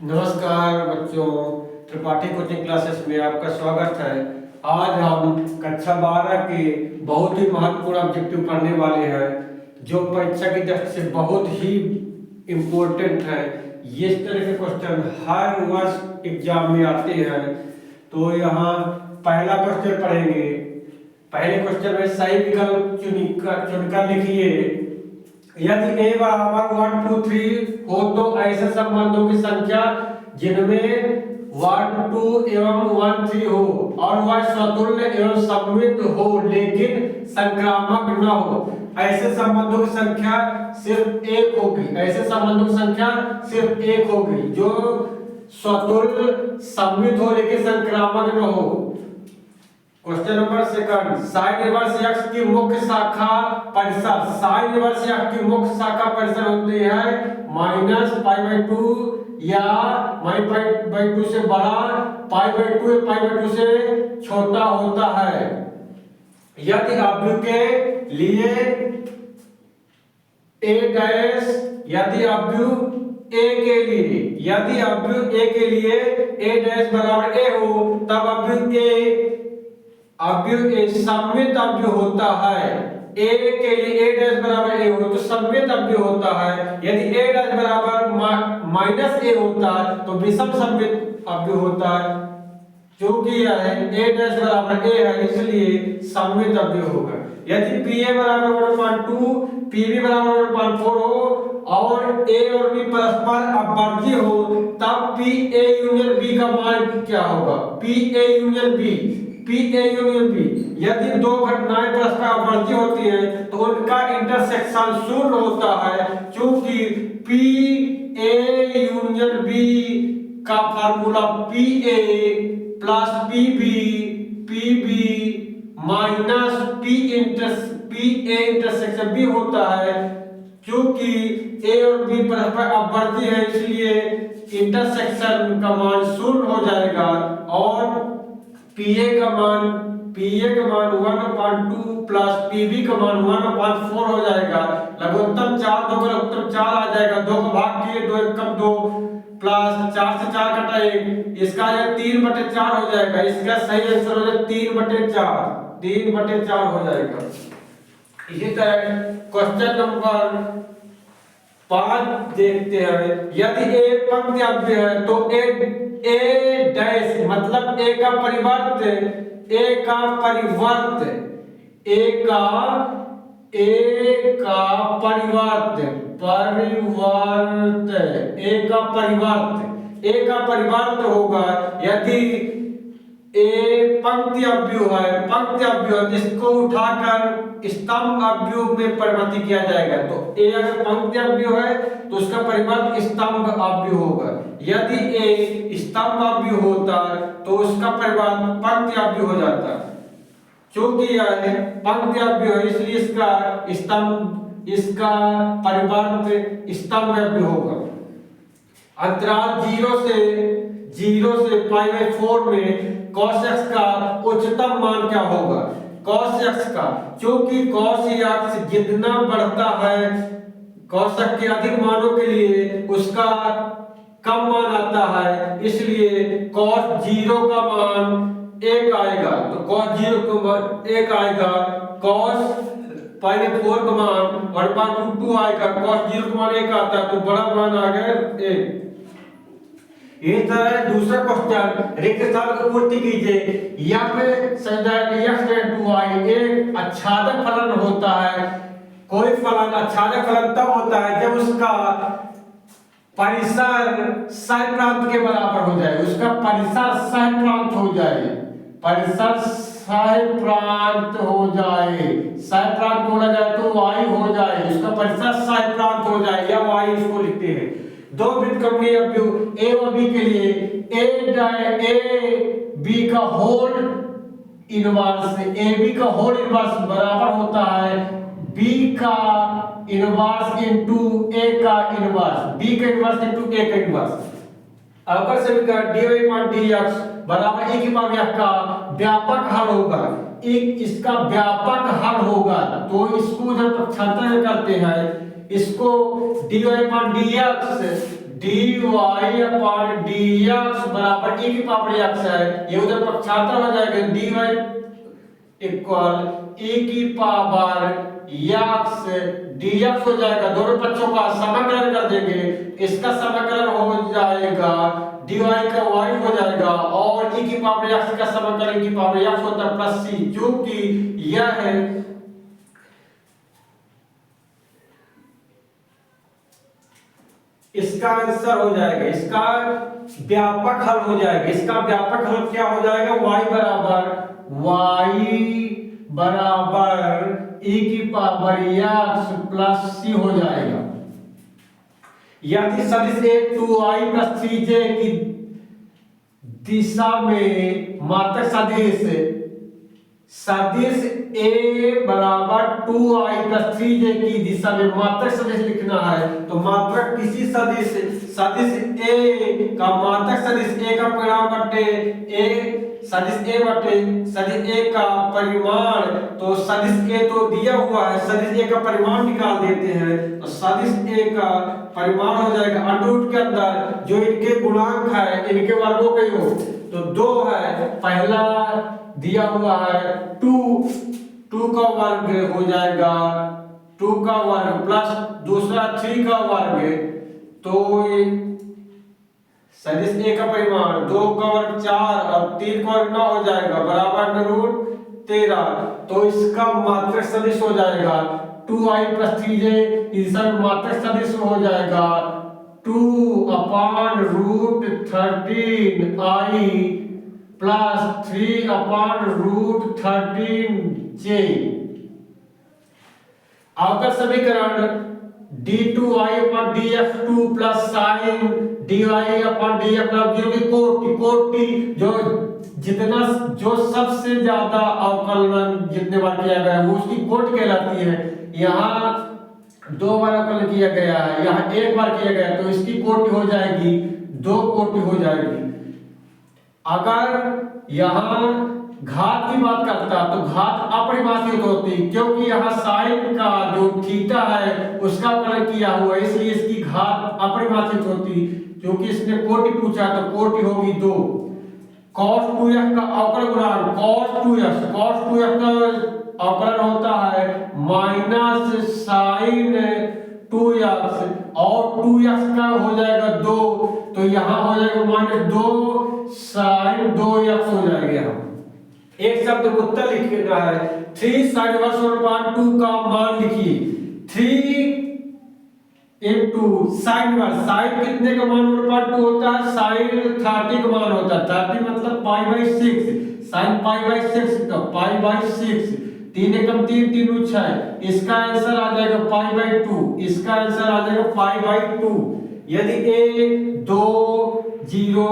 नमस्कार बच्चों, Tripathi coaching classes में आपका स्वागत है। आज हम कक्षा 12 के बहुत ही महत्वपूर्ण ऑब्जेक्टिव पढ़ने वाले हैं जो परीक्षा की दृष्टि से बहुत ही इम्पोर्टेंट है। ये इस तरह के क्वेश्चन हर वर्ष एग्जाम में आते हैं। तो यहाँ पहला क्वेश्चन पढ़ेंगे। पहले क्वेश्चन में सही विकल्प चुनकर लिखिए। यदि a बराबर 1 2 3 हो तो ऐसे संबंधों की संख्या जिनमें 1 2 एवं 1 3 हो और वह स्वतुल्य एवं सममित हो लेकिन संक्रामक न हो। ऐसे संबंधों की संख्या सिर्फ एक होगी। ऐसे संबंधों की संख्या सिर्फ एक होगी जो स्वतुल्य सममित हो लेकिन संक्रामक न हो। Question number second, sine inverse x की मुख्य शाखा परिसर। साइन इनवर्स x की मुख्य शाखा परिसर होते हैं -π/2 या -π/2 से बड़ा, π/2 या π/2 से छोटा होता है। यदि अवयव के लिए a डैश यदि अवयव a के लिए a डैश बराबर a हो तब अवयव a सममित अवयव होता है। a के लिए a डैश बराबर a हो तो सममित अवयव होता है। यदि a डैश बराबर -a होता है तो विषम सममित अवयव होता है। क्योंकि यह a डैश बराबर a है इसलिए सममित अवयव होगा। यदि pa बराबर 1/2 pb बराबर 1/4 हो और a और b परस्पर अपवर्ती हो तब pa यूनियन b का मान क्या होगा? pa यूनियन b यदि दो घटनाएं परस्पर अपवर्ती होती हैं तो उनका इंटरसेक्शन शून्य होता है। क्योंकि pa यूनियन b का formula pa plus pb minus pa intersection b होता है। क्योंकि a और b परस्पर अपवर्ती है इसलिए इंटरसेक्शन का मान शून्य हो जाएगा और pa का मान 1/2 प्लस pb का मान 1/4 हो जाएगा। लघुत्तम 4 2 का लघुत्तम 4 आ जाएगा। 2 को भाग किए 2 1 कम 2 प्लस 4 से 4 कटा 1 इसका 3/4 हो जाएगा। इसका सही आंसर हो जाएगा 3/4 हो जाएगा। इसी तरह क्वेश्चन नंबर 5 देखते हैं। यदि a पंक्ति अवयव है तो a डैश मतलब a का परिवर्त होगा। यदि a पंक्ति अवयव है जिसको उठाकर स्तंभ अवयव में परिवर्तित किया जाएगा। तो a अगर पंक्ति अवयव है तो उसका परिवर्त स्तंभ अवयव होगा। यदि a स्तंभ अवयव होता तो उसका परिवर्त पंक्ति अवयव हो जाता। क्योंकि यह पंक्ति अवयव है इसलिए इसका परिवर्त स्तंभ अवयव होगा। अंतराल 0 से π/4 में cos x का उच्चतम मान क्या होगा? cos x का, क्योंकि cos x जितना बढ़ता है cos x के अधिक मानों के लिए उसका कम मान आता है इसलिए cos 0 का मान 1 आएगा। तो cos 0 का मान 1 आएगा। cos π/4 का मान 1/2 आएगा। cos 0 का मान 1 आता है तो बड़ा मान आ गया 1। इस तरह दूसरा क्वेश्चन रिक्त स्थान को पूर्ति कीजिए। यहाँ पे x/2y एक आच्छादक फलन होता है। कोई फलन आच्छादक फलन तब होता है जब उसका परिसर सह प्रांत के बराबर हो जाए। उसका परिसर सह प्रांत हो जाए। सह प्रांत बोला जाए तो y हो जाए। उसका परिसर सह प्रांत हो जाए या y इसको लिखते हैं। दो व्युत्क्रमणीय अवयव a और b के लिए ab का होल इनवर्स बराबर होता है b का इनवर्स इनटू a का इनवर्स। b का इनवर्स इनटू a का इनवर्स। अवकल समीकरण dy/dx बराबर e की पावर f का व्यापक हल होगा। इसका व्यापक हल होगा तो इसको जब पक्षांतर करते हैं इसको dy/dx dy अपॉन dx बराबर e की पावर x है, ये उधर पक्षांतर हो जाएगा, dy इक्वल e की पावर x dx हो जाएगा। दोनों पक्षों का समाकलन कर देंगे, इसका समाकलन हो जाएगा dy का y हो जाएगा और e की पावर x का समाकलन की पावर x होता है प्लस c, जो कि यह है इसका आंसर हो जाएगा। इसका व्यापक हल हो जाएगा। इसका व्यापक हल क्या हो जाएगा? y बराबर e की पावर x प्लस c हो जाएगा। यदि सदिश a 2i प्लस 3j की दिशा में मात्रक सदिश a बराबर 2i प्लस 3j की दिशा में मात्रक सदिश लिखना है, तो मात्रक किसी सदिश a का मात्रक सदिश a का परिमाण बटे सदिश a का परिमाण, तो सदिश a तो दिया हुआ है, सदिश a का परिमाण निकाल देते हैं, तो सदिश a का परिमाण हो जाएगा अंडर के अंदर जो इनके गुणांक है इनके वर्गों के योग, तो 2 है, पहला दिया हुआ है 2 का वर्ग हो जाएगा 2 का वर्ग प्लस दूसरा 3 का वर्ग, तो सदिश a का परिमाण 2 का वर्ग 4 और 3 का वर्ग 9 हो जाएगा बराबर √13, तो इसका मात्रक सदिश हो जाएगा 2i प्लस 3j, इसका मात्रक सदिश हो जाएगा 2 upon √13i plus 3 upon √13j। अवकल समीकरण d2i upon dx2 plus sin dy upon dx की कोटि जो सबसे ज्यादा अवकलन जितने बार किया गया है वो उसकी कोटि कहलाती है। यहाँ 2 बार अवकलन किया गया है, यहाँ 1 बार किया गया, तो इसकी कोटि हो जाएगी 2 कोटि हो जाएगी। अगर यहाँ घात की बात करता तो घात अपरिभाषित होती, क्योंकि यहाँ साइन का जो थीटा है उसका अवकलन किया हुआ है, इसलिए इसकी घात अपरिभाषित होती। क्योंकि इसने कोटि पूछा तो कोटि होगी 2। cos 2x का अवकल गुणांक cos 2x का अवकलन होता है माइनस साइन 2x और 2x का हो जाएगा 2, तो यहाँ हो जाएगा -2 साइन 2x हो जाएगा। यहाँ एक शब्द उत्तर लिखना है, 3 sin 1/2 का मान लिखिए, 3 into sin 1, साइन कितने का मान 1/2 होता है? साइन 30 का मान होता है, 30 मतलब π/6, साइन π/6 का π/6, 3 एकम 3 3 6, इसका आंसर आ जाएगा π/2, इसका आंसर आ जाएगा π/2। यदि a 2 0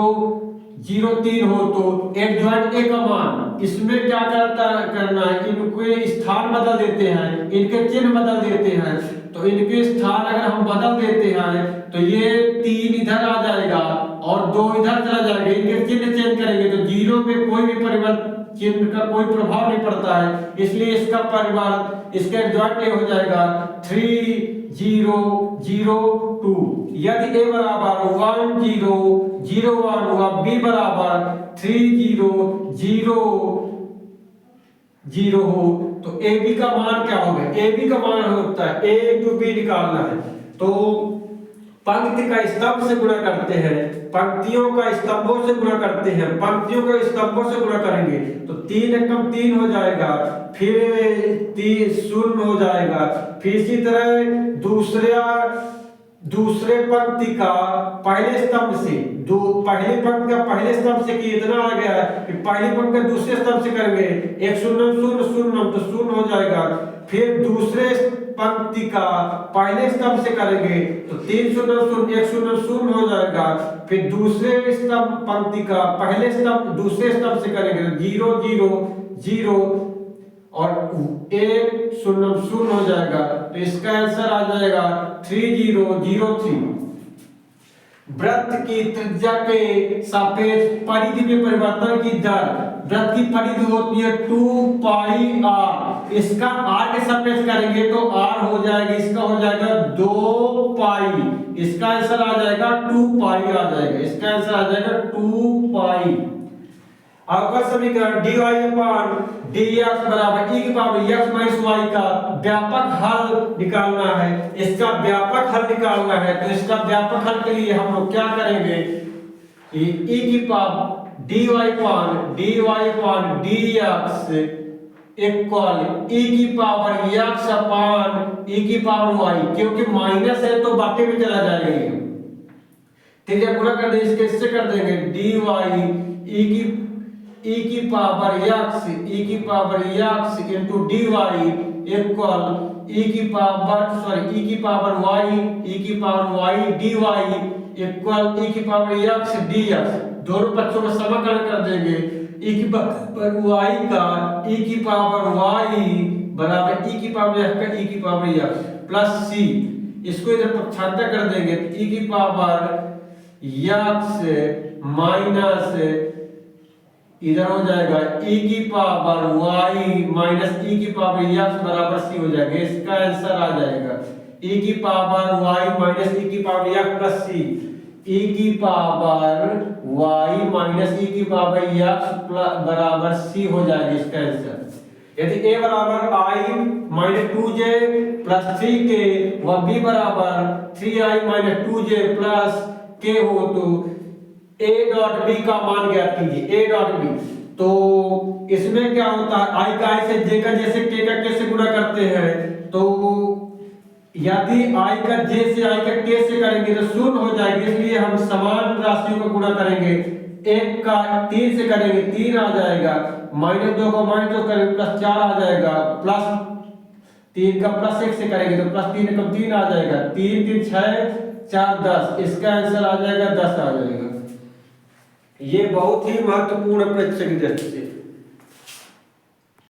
0 3 हो तो एडजॉइंट a का मान, इसमें क्या करना है, इनके स्थान बदल देते हैं, इनके चिन्ह बदल देते हैं, तो इनके स्थान अगर हम बदल देते हैं तो ये 3 इधर आ जाएगा और 2 इधर चला जाएगा, इनके चिन्ह चेंज करेंगे तो 0 में कोई भी परिवर्तन चिन्ह का कोई प्रभाव नहीं पड़ता है, इसलिए इसका परिवर्तन इसके एडजॉइंट a हो जाएगा 3 0 0 2। यदि a बराबर 1 0 0 1 हुआ, b बराबर 3 0 0 0 हो, तो ab का मान क्या होगा? ab का मान होता है a into b निकालना है, तो पंक्ति का स्तंभ से गुणा करते हैं, पंक्तियों का स्तंभों से गुणा करते हैं, पंक्तियों का स्तंभों से गुणा करेंगे तो 3 एकम 3 हो जाएगा, फिर 3 0 हो जाएगा, फिर इसी तरह दूसरे पंक्ति का पहले स्तंभ से पहली पंक्ति का पहले स्तंभ से कि इतना आ गया कि पहली पंक्ति का दूसरे स्तंभ से करेंगे 1 0 0 0 तो 0 हो जाएगा, फिर दूसरे पंक्ति का पहले स्तंभ से करेंगे तो 3 0 0 1 0 0 हो जाएगा, फिर दूसरे स्तंभ पंक्ति का पहले स्तंभ दूसरे स्तंभ से करेंगे तो 0 0 0 और 1 0 0 हो जाएगा, तो इसका आंसर आ जाएगा 3 0 0 3। वृत्त की त्रिज्या के सापेक्ष परिधि में परिवर्तन की दर वृत्त की परिधि होती है 2 पाई r, इसका r के सापेक्ष करेंगे तो r हो जाएगा, इसका हो जाएगा 2 पाई, इसका आंसर आ जाएगा 2 पाई आ जाएगा, इसका आंसर आ जाएगा 2 पाई। अगला समीकरण dy अपॉन dx बराबर e की पावर x माइनस y का व्यापक हल निकालना है, इसका व्यापक हल निकालना है। तो इसका व्यापक हल के लिए हम लोग क्या करेंगे, e की power dy upon dx equal e की पावर x अपॉन e की पावर y, क्योंकि माइनस है तो बाकी में चला जाएगा ये, ठीक है। गुणा कर देंगे, इसके इससे कर देंगे dy e की power x into dy equal e की power y dy equal e की पावर x dx, दोनों पक्षों में समाकलन कर देंगे। e की पावर y का e की पावर y बराबर e की पावर x का e की पावर x प्लस c, इसको इधर पक्षांतर कर देंगे तो e की पावर x माइनस इधर हो जाएगा e की पावर y माइनस e की पावर x बराबर c हो जाएगा, इसका आंसर आ जाएगा e की पावर y माइनस e की power x plus c, e की पावर y माइनस e की पावर x बराबर c हो जाएगा इसका आंसर। यदि a बराबर i minus 2j plus 3k व b बराबर 3i minus 2j plus k हो तो a डॉट b का मान ज्ञात कीजिए, a डॉट b। तो इसमें क्या होता है, i का i से j का j से k का k से गुणा करते हैं, तो यदि i का j से i का k से करेंगे तो शून्य हो जाएगी, इसलिए हम समान राशियों का गुणा करेंगे। 1 का 3 से करेंगे 3 आ जाएगा, माइनस 2 का माइनस 2 करेंगे प्लस 4 आ जाएगा, प्लस 3 का प्लस 1 से करेंगे तो प्लस 3 का 3 आ जाएगा, 3 3 6 4 10, इसका आंसर आ जाएगा 10 आ जाएगा। ये बहुत ही महत्वपूर्ण परीक्षा की दृष्टि से